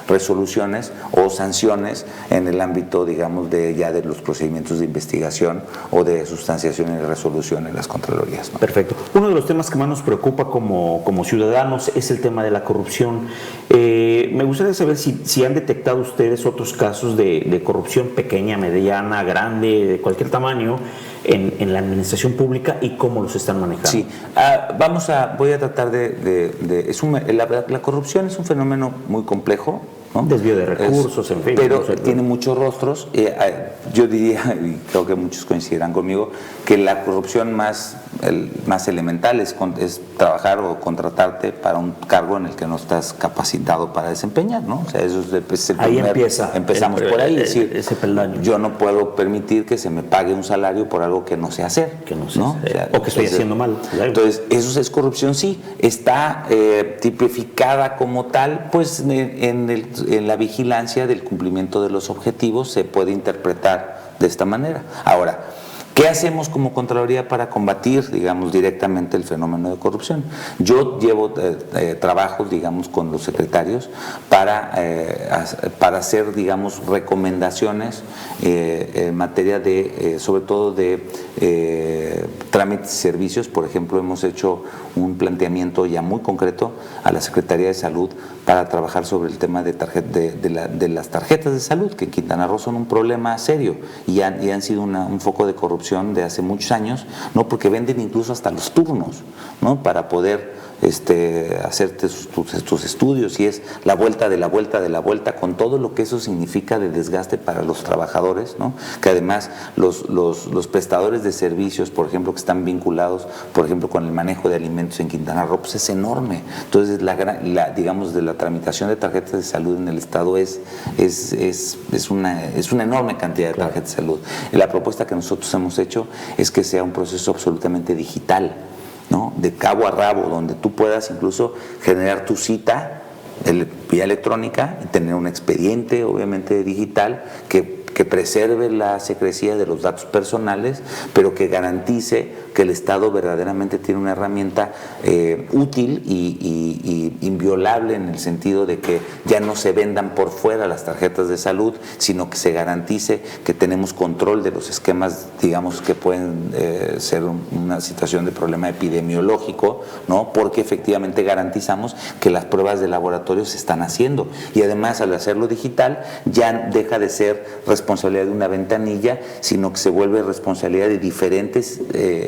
resoluciones o sanciones en el ámbito, digamos, de los procedimientos de investigación o de sustanciación y resolución en las contralorías, ¿no? Perfecto. Uno de los temas que más nos preocupa como ciudadanos es el tema de la corrupción. Me gustaría saber si han detectado ustedes otros casos de corrupción pequeña, mediana, grande, de cualquier tamaño en la administración pública, y cómo los están manejando. Sí, voy a tratar la corrupción es un fenómeno muy complejo, ¿no? Desvío de recursos, en fin. Pero tiene muchos rostros. Yo diría, y creo que muchos coincidirán conmigo, que la corrupción más elemental es trabajar o contratarte para un cargo en el que no estás capacitado para desempeñar, ¿no? O sea, eso es el ahí primer, empezamos por ahí, decir, ese peldaño. Yo no puedo permitir que se me pague un salario por algo que no sé hacer, ¿no? O que estoy haciendo mal. Claro. Entonces, eso es corrupción, sí. Está tipificada como tal, pues en la vigilancia del cumplimiento de los objetivos se puede interpretar de esta manera. Ahora, ¿qué hacemos como Contraloría para combatir, digamos, directamente el fenómeno de corrupción? Yo llevo trabajos, digamos, con los secretarios para hacer, digamos, recomendaciones en materia de, sobre todo de trámites y servicios. Por ejemplo, hemos hecho un planteamiento ya muy concreto a la Secretaría de Salud para trabajar sobre el tema de las tarjetas de salud, que en Quintana Roo son un problema serio y han sido un foco de corrupción de hace muchos años, ¿no? Porque venden incluso hasta los turnos, ¿no? Para poder hacerte tus estudios, y es la vuelta de la vuelta de la vuelta, con todo lo que eso significa de desgaste para los trabajadores, ¿no? Que además los prestadores de servicios, por ejemplo, que están vinculados, por ejemplo, con el manejo de alimentos en Quintana Roo, pues es enorme. Entonces, digamos, de la tramitación de tarjetas de salud en el Estado es una enorme cantidad de tarjetas de salud. La propuesta que nosotros hemos hecho es que sea un proceso absolutamente digital, ¿no? De cabo a rabo, donde tú puedas incluso generar tu cita vía electrónica y tener un expediente, obviamente digital, que preserve la secrecía de los datos personales, pero que garantice que el Estado verdaderamente tiene una herramienta útil y inviolable, en el sentido de que ya no se vendan por fuera las tarjetas de salud, sino que se garantice que tenemos control de los esquemas, digamos, que pueden ser una situación de problema epidemiológico, ¿no? Porque efectivamente garantizamos que las pruebas de laboratorio se están haciendo, y además, al hacerlo digital, ya deja de ser responsabilidad de una ventanilla, sino que se vuelve responsabilidad de diferentes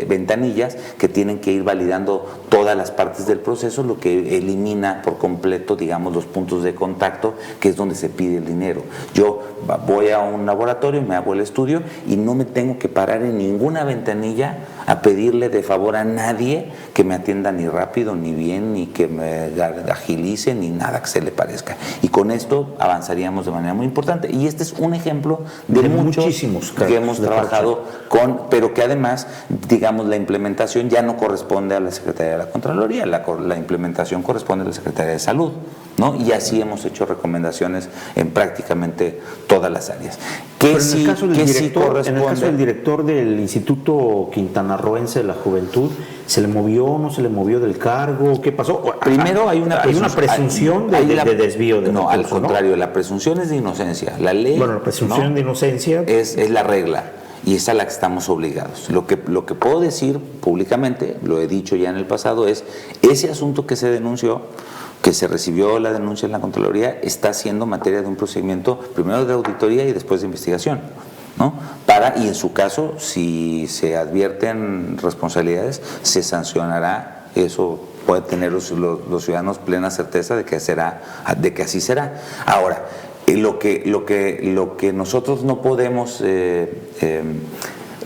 ventanillas que tienen que ir validando todas las partes del proceso, lo que elimina por completo, digamos, los puntos de contacto, que es donde se pide el dinero. Yo voy a un laboratorio, me hago el estudio y no me tengo que parar en ninguna ventanilla a pedirle de favor a nadie que me atienda ni rápido, ni bien, ni que me agilice, ni nada que se le parezca. Y con esto avanzaríamos de manera muy importante. Y este es un ejemplo de muchísimos que hemos trabajado con, pero que además, digamos, la implementación ya no corresponde a la Secretaría de la Contraloría, la implementación corresponde a la Secretaría de Salud, ¿no? Y así hemos hecho recomendaciones en prácticamente todas las áreas. Pero en el caso del director del Instituto Quintanarroense de la Juventud, ¿se le movió o no se le movió del cargo? ¿Qué pasó? Primero hay una presunción de desvío de no, recursos, al contrario, ¿no? La presunción es de inocencia. La ley, bueno, la presunción, ¿no?, de inocencia es la regla, y es a la que estamos obligados. Lo que puedo decir públicamente, lo he dicho ya en el pasado, es ese asunto que se denunció, que se recibió la denuncia en la Contraloría, está siendo materia de un procedimiento, primero de auditoría y después de investigación, ¿no? Y en su caso, si se advierten responsabilidades, se sancionará. Eso puede tener los ciudadanos plena certeza de que así será. Ahora, lo que nosotros no podemos,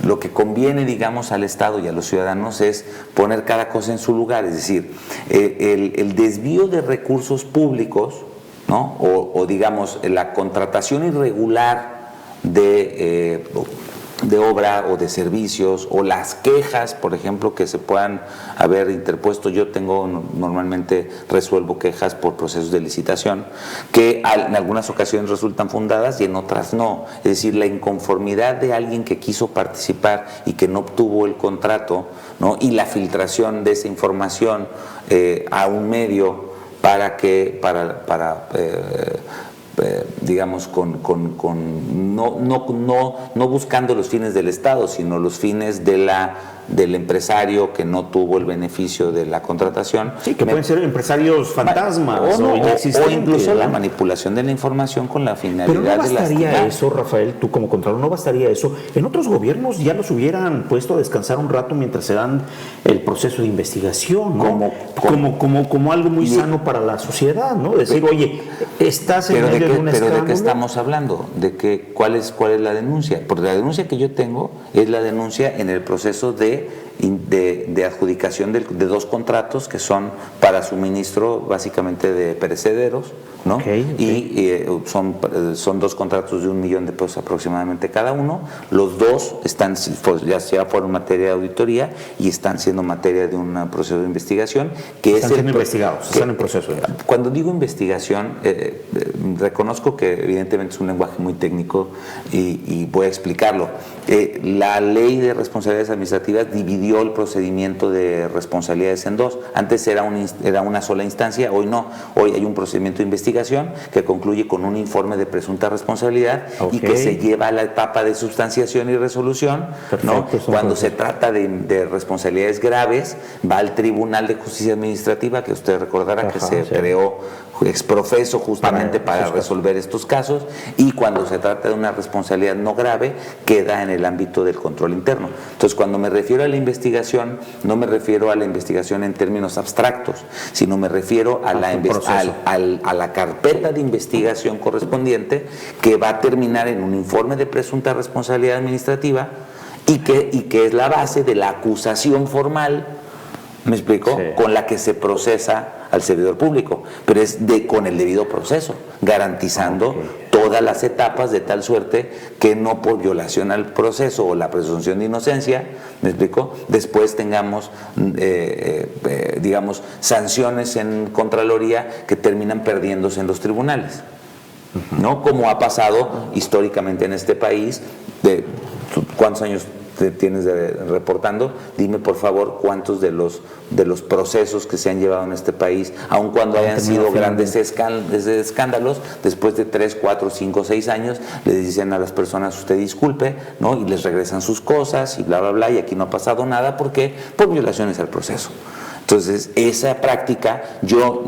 lo que conviene, digamos, al Estado y a los ciudadanos es poner cada cosa en su lugar, es decir, el desvío de recursos públicos, ¿no? O digamos, la contratación irregular de obra o de servicios, o las quejas, por ejemplo, que se puedan haber interpuesto. Yo normalmente resuelvo quejas por procesos de licitación, que en algunas ocasiones resultan fundadas y en otras no. Es decir, la inconformidad de alguien que quiso participar y que no obtuvo el contrato, ¿no? Y la filtración de esa información a un medio digamos, no buscando los fines del Estado, sino los fines del empresario que no tuvo el beneficio de la contratación. Sí, que pueden ser empresarios fantasmas o inexistentes, o incluso, ¿no?, la ¿no?, manipulación de la información con la finalidad de lastimar. Pero no bastaría eso, Rafael, tú como Contralor, no bastaría eso. En otros gobiernos ya los hubieran puesto a descansar un rato mientras se dan el proceso de investigación, ¿no? Como algo muy sano para la sociedad, ¿no? Decir, oye, estás en medio de un escándalo. ¿Pero de qué estamos hablando? ¿Cuál es la denuncia? Porque la denuncia que yo tengo es la denuncia en el proceso de adjudicación de dos contratos que son para suministro básicamente de perecederos, ¿no? Okay. Y son dos contratos de $1 millón aproximadamente cada uno. Los dos están, pues, ya sea por materia de auditoría y están siendo materia de un proceso de investigación están siendo investigados, están en proceso. Cuando digo investigación, reconozco que evidentemente es un lenguaje muy técnico y voy a explicarlo. La ley de responsabilidades administrativas dividió el procedimiento de responsabilidades en dos. Antes era una sola instancia, hoy no. Hoy hay un procedimiento de investigación que concluye con un informe de presunta responsabilidad, y que se lleva a la etapa de sustanciación y resolución. Perfecto, ¿no? Cuando se trata de responsabilidades graves, va al Tribunal de Justicia Administrativa, que usted recordará que se creó exprofeso justamente para resolver estos casos, y cuando se trata de una responsabilidad no grave, queda en el ámbito del control interno. Entonces, cuando me refiero a la investigación, investigación, no me refiero a la investigación en términos abstractos, sino me refiero a la carpeta de investigación correspondiente, que va a terminar en un informe de presunta responsabilidad administrativa y que es la base de la acusación formal, ¿me explico? Sí. Con la que se procesa al servidor público, pero es con el debido proceso, garantizando todas las etapas, de tal suerte que no por violación al proceso o la presunción de inocencia, ¿me explico?, después tengamos, digamos, sanciones en Contraloría que terminan perdiéndose en los tribunales, ¿no? Como ha pasado históricamente en este país. ¿Cuántos años tienes reportando? Dime por favor cuántos de los procesos que se han llevado en este país, aun cuando hayan sido grandes escándalos, después de 3, 4, 5, 6 años le dicen a las personas: usted disculpe, ¿no? Y les regresan sus cosas y bla bla bla, y aquí no ha pasado nada. ¿Por qué? Por violaciones al proceso. Entonces, esa práctica, yo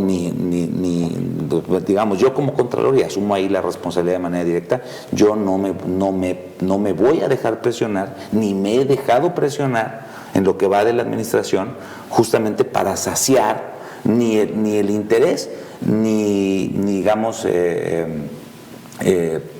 digamos, yo como Contralor, y asumo ahí la responsabilidad de manera directa, yo no me voy a dejar presionar, ni me he dejado presionar en lo que va de la administración, justamente para saciar ni el interés, ni digamos,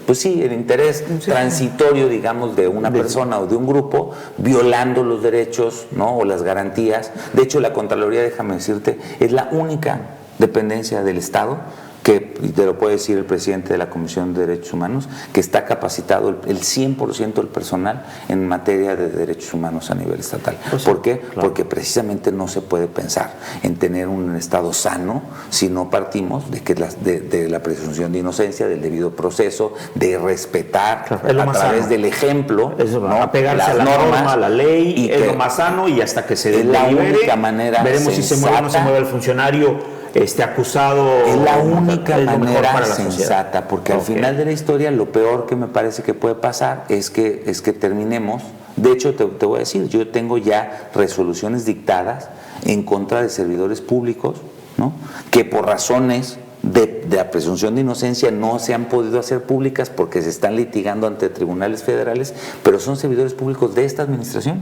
pues sí, el interés transitorio, digamos, de una persona o de un grupo, violando los derechos, ¿no?, o las garantías. De hecho, la Contraloría, déjame decirte, es la única dependencia del Estado que, y te lo puede decir el presidente de la Comisión de Derechos Humanos, que está capacitado el 100% del personal en materia de derechos humanos a nivel estatal. Pues ¿por qué? Claro. Porque precisamente no se puede pensar en tener un Estado sano si no partimos de la presunción de inocencia, del debido proceso, de respetar, claro, a través del ejemplo, ¿no?, apegarse a la norma, a la ley, y es lo más sano, y hasta que se es la única manera. Veremos si se mueve o no se mueve el funcionario acusado. Es la única manera sensata, porque al final de la historia lo peor que me parece que puede pasar es que terminemos. De hecho, te voy a decir, yo tengo ya resoluciones dictadas en contra de servidores públicos, ¿no?, que por razones de la presunción de inocencia no se han podido hacer públicas porque se están litigando ante tribunales federales, pero son servidores públicos de esta administración.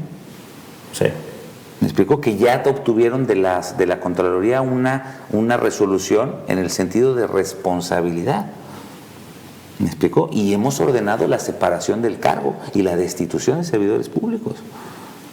Sí. Me explico, que ya obtuvieron de la Contraloría una resolución en el sentido de responsabilidad. ¿Me explico? Y hemos ordenado la separación del cargo y la destitución de servidores públicos,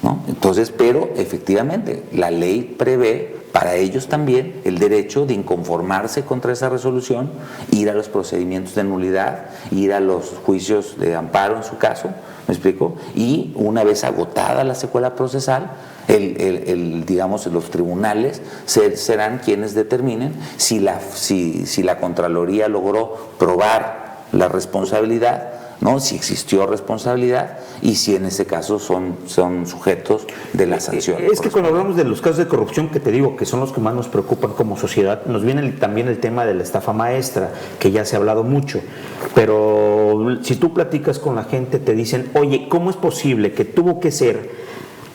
¿no? Entonces, pero efectivamente, la ley prevé para ellos también el derecho de inconformarse contra esa resolución, ir a los procedimientos de nulidad, ir a los juicios de amparo en su caso, ¿me explico? Y una vez agotada la secuela procesal, digamos, los tribunales serán quienes determinen si la Contraloría logró probar la responsabilidad, ¿no?, si existió responsabilidad, y si en ese caso son sujetos de la sanción. Es que cuando hablamos de los casos de corrupción, que te digo que son los que más nos preocupan como sociedad, nos viene también el tema de la estafa maestra, que ya se ha hablado mucho, pero si tú platicas con la gente te dicen: oye, ¿cómo es posible que tuvo que ser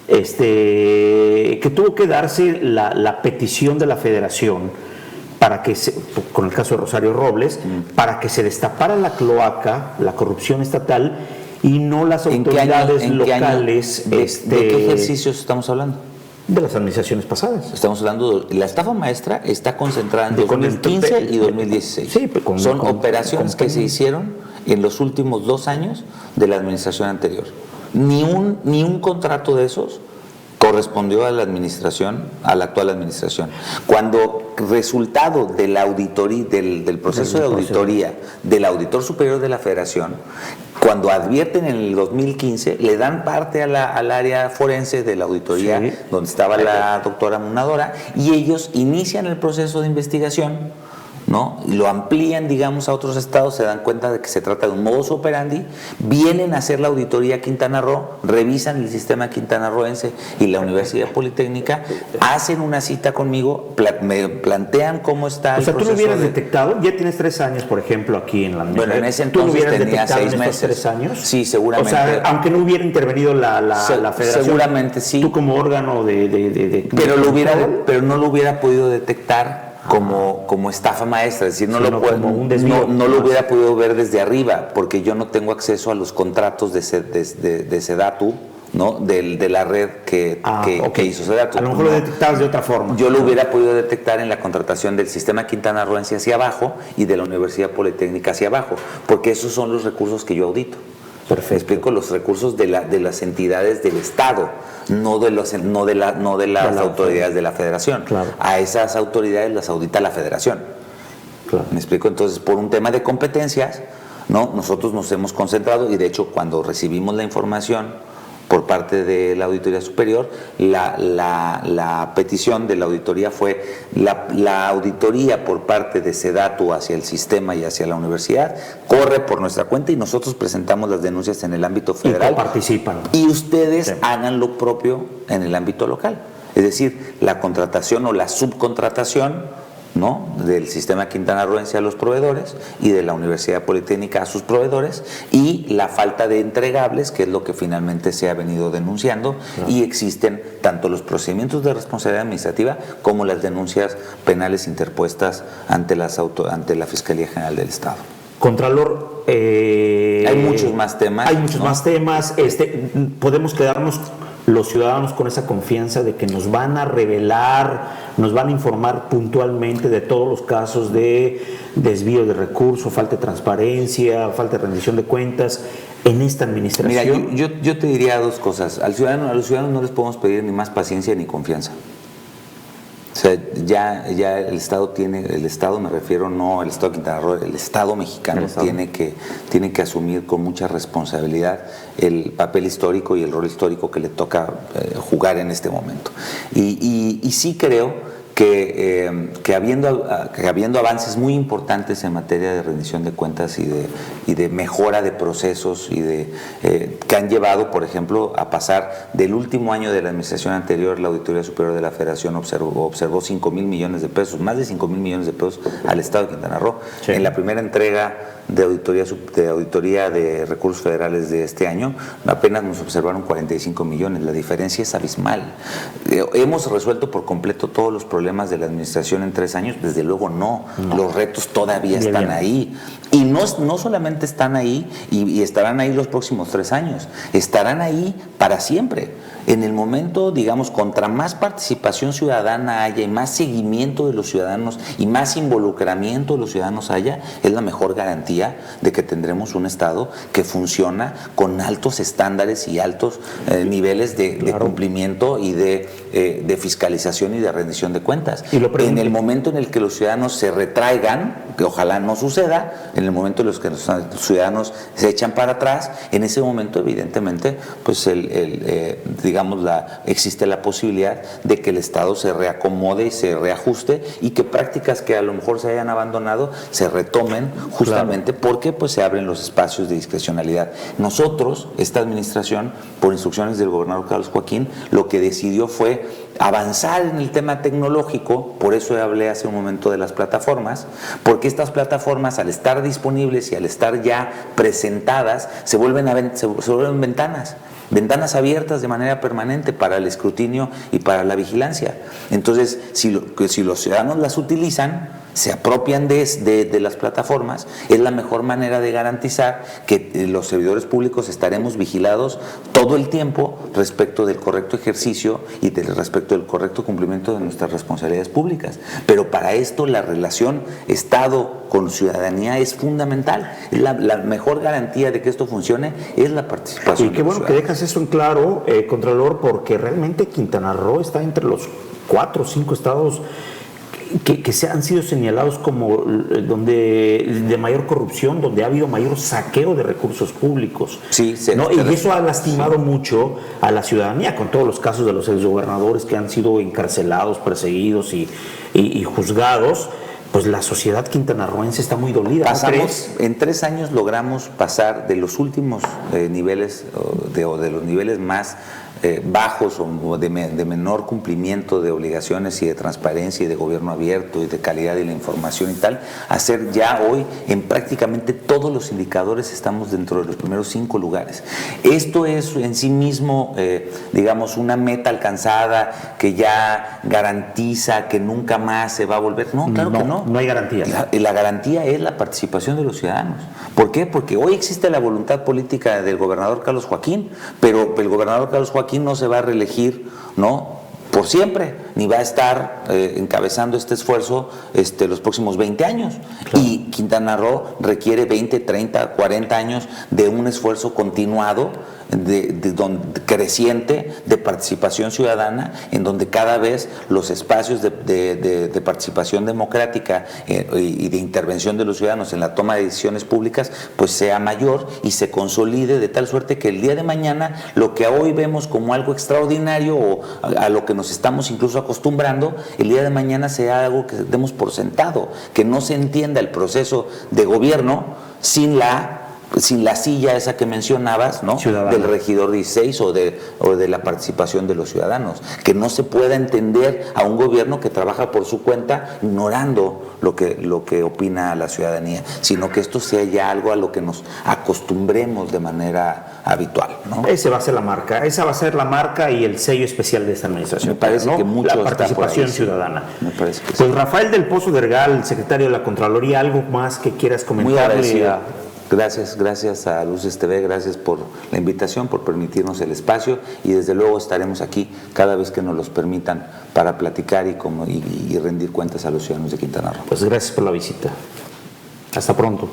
que tuvo que darse la petición de la Federación para que con el caso de Rosario Robles, para que se destapara la cloaca, la corrupción estatal, y no las autoridades locales? ¿De qué ejercicios estamos hablando? De las administraciones pasadas. Estamos hablando de la estafa maestra, está concentrada en 2015 y 2016. Sí, son operaciones que se hicieron en los últimos 2 años de la administración anterior. Ni un contrato de esos correspondió a la administración, a la actual administración. Cuando resultado de la auditoría, del proceso de auditoría del Auditor Superior de la Federación, cuando advierten en el 2015, le dan parte al área forense de la auditoría, sí, donde estaba la doctora Munadora, y ellos inician el proceso de investigación, ¿no? Y lo amplían, digamos, a otros estados, se dan cuenta de que se trata de un modus operandi, vienen a hacer la auditoría a Quintana Roo, revisan el sistema quintanarroense y la Universidad Politécnica, hacen una cita conmigo, me plantean cómo está el proceso. O sea, tú lo hubieras detectado, ya tienes 3 años, por ejemplo, aquí en la universidad. Bueno, en ese entonces tenía 6 meses. 3 años? Sí, seguramente. O sea, aunque no hubiera intervenido la Federación. Seguramente sí. Tú como órgano pero no lo hubiera podido detectar como estafa maestra, es decir, no lo hubiera podido ver desde arriba, porque yo no tengo acceso a los contratos de Sedatu ¿no? de la red que hizo Sedatu. A lo mejor lo detectabas de otra forma. Yo lo hubiera podido detectar en la contratación del sistema quintanarroense hacia abajo y de la Universidad Politécnica hacia abajo, porque esos son los recursos que yo audito. Perfecto. Explico, los recursos de las entidades del Estado, no de las autoridades de la Federación. Claro. A esas autoridades las audita la Federación. Claro. ¿Me explico? Entonces, por un tema de competencias, ¿no? Nosotros nos hemos concentrado y de hecho cuando recibimos la información por parte de la Auditoría Superior, la petición de la auditoría fue la auditoría por parte de Sedatu hacia el sistema y hacia la universidad, corre por nuestra cuenta y nosotros presentamos las denuncias en el ámbito federal. Y participan. Y ustedes hagan lo propio en el ámbito local. Es decir, la contratación o la subcontratación, ¿no?, del sistema quintanarroense a los proveedores y de la Universidad Politécnica a sus proveedores, y la falta de entregables, que es lo que finalmente se ha venido denunciando, y existen tanto los procedimientos de responsabilidad administrativa como las denuncias penales interpuestas ante la Fiscalía General del Estado. Contralor, hay muchos más temas. Hay muchos más temas. Podemos quedarnos los ciudadanos con esa confianza de que nos van a revelar, nos van a informar puntualmente de todos los casos de desvío de recursos, falta de transparencia, falta de rendición de cuentas en esta administración. Mira, yo te diría dos cosas. A los ciudadanos no les podemos pedir ni más paciencia ni confianza. O sea, ya el Estado me refiero no al Estado de Quintana Roo, el Estado mexicano tiene que asumir con mucha responsabilidad el papel histórico y el rol histórico que le toca jugar en este momento. Y sí creo que habiendo avances muy importantes en materia de rendición de cuentas y de mejora de procesos que han llevado, por ejemplo, a pasar del último año de la administración anterior, la Auditoría Superior de la Federación observó 5,000 millones de pesos, más de 5,000 millones de pesos al Estado de Quintana Roo. Sí. En la primera entrega de auditoría de recursos federales de este año, apenas nos observaron 45 millones. La diferencia es abismal. ¿Hemos resuelto por completo todos los problemas de la administración en 3 años? Desde luego no. Los retos todavía están ahí. Y no solamente están ahí y estarán ahí los próximos 3 años, estarán ahí para siempre. En el momento, digamos, contra más participación ciudadana haya y más seguimiento de los ciudadanos y más involucramiento de los ciudadanos haya, es la mejor garantía de que tendremos un Estado que funciona con altos estándares y altos niveles de cumplimiento y de fiscalización y de rendición de cuentas. En el momento en el que los ciudadanos se retraigan, que ojalá no suceda, en el momento en el que los ciudadanos se echan para atrás, en ese momento evidentemente pues existe la posibilidad de que el Estado se reacomode y se reajuste y que prácticas que a lo mejor se hayan abandonado se retomen justamente porque pues se abren los espacios de discrecionalidad. Nosotros, esta administración, por instrucciones del gobernador Carlos Joaquín, lo que decidió fue avanzar en el tema tecnológico, por eso hablé hace un momento de las plataformas, porque estas plataformas al estar disponibles y al estar ya presentadas se vuelven ventanas abiertas de manera permanente para el escrutinio y para la vigilancia. Entonces, si los ciudadanos las utilizan, se apropian de las plataformas, es la mejor manera de garantizar que los servidores públicos estaremos vigilados todo el tiempo respecto del correcto ejercicio y respecto del correcto cumplimiento de nuestras responsabilidades públicas. Pero para esto la relación Estado con ciudadanía es fundamental. La mejor garantía de que esto funcione es la participación. Y qué bueno que dejas eso en claro, Contralor, porque realmente Quintana Roo está entre los 4 o 5 estados que se han sido señalados como donde de mayor corrupción, donde ha habido mayor saqueo de recursos públicos. Sí, ¿no? Y eso ha lastimado mucho a la ciudadanía, con todos los casos de los exgobernadores que han sido encarcelados, perseguidos y juzgados. Pues la sociedad quintanarroense está muy dolida. En 3 años logramos pasar de los últimos niveles o de los niveles más bajos o de menor cumplimiento de obligaciones y de transparencia y de gobierno abierto y de calidad de la información y tal, hacer ya hoy en prácticamente todos los indicadores estamos dentro de los primeros 5 lugares. Esto es en sí mismo, digamos, una meta alcanzada que ya garantiza que nunca más se va a volver. No, claro que no. No hay garantía. La garantía es la participación de los ciudadanos. ¿Por qué? Porque hoy existe la voluntad política del gobernador Carlos Joaquín, pero el gobernador Carlos Joaquín no se va a reelegir, ¿no?, por siempre, ni va a estar encabezando este esfuerzo los próximos 20 años. Claro. Y Quintana Roo requiere 20, 30, 40 años de un esfuerzo continuado, creciente, de participación ciudadana, en donde cada vez los espacios de participación democrática y de intervención de los ciudadanos en la toma de decisiones públicas pues sea mayor y se consolide de tal suerte que el día de mañana lo que hoy vemos como algo extraordinario o a lo que nos estamos incluso acostumbrando, el día de mañana sea algo que demos por sentado, que no se entienda el proceso de gobierno sin la silla esa que mencionabas, ¿no?, del regidor 16 o de la participación de los ciudadanos, que no se pueda entender a un gobierno que trabaja por su cuenta ignorando lo que opina la ciudadanía, sino que esto sea ya algo a lo que nos acostumbremos de manera habitual, ¿no? Esa va a ser la marca y el sello especial de esta administración. Me parece, ¿no?, que mucho la participación ahí, ciudadana. Me parece que pues sí. Rafael del Pozo de Ergal, secretario de la Contraloría, ¿algo más que quieras comentarle? Muy agradecido. Gracias a Luces TV, gracias por la invitación, por permitirnos el espacio y desde luego estaremos aquí cada vez que nos los permitan para platicar y rendir cuentas a los ciudadanos de Quintana Roo. Pues gracias por la visita. Hasta pronto.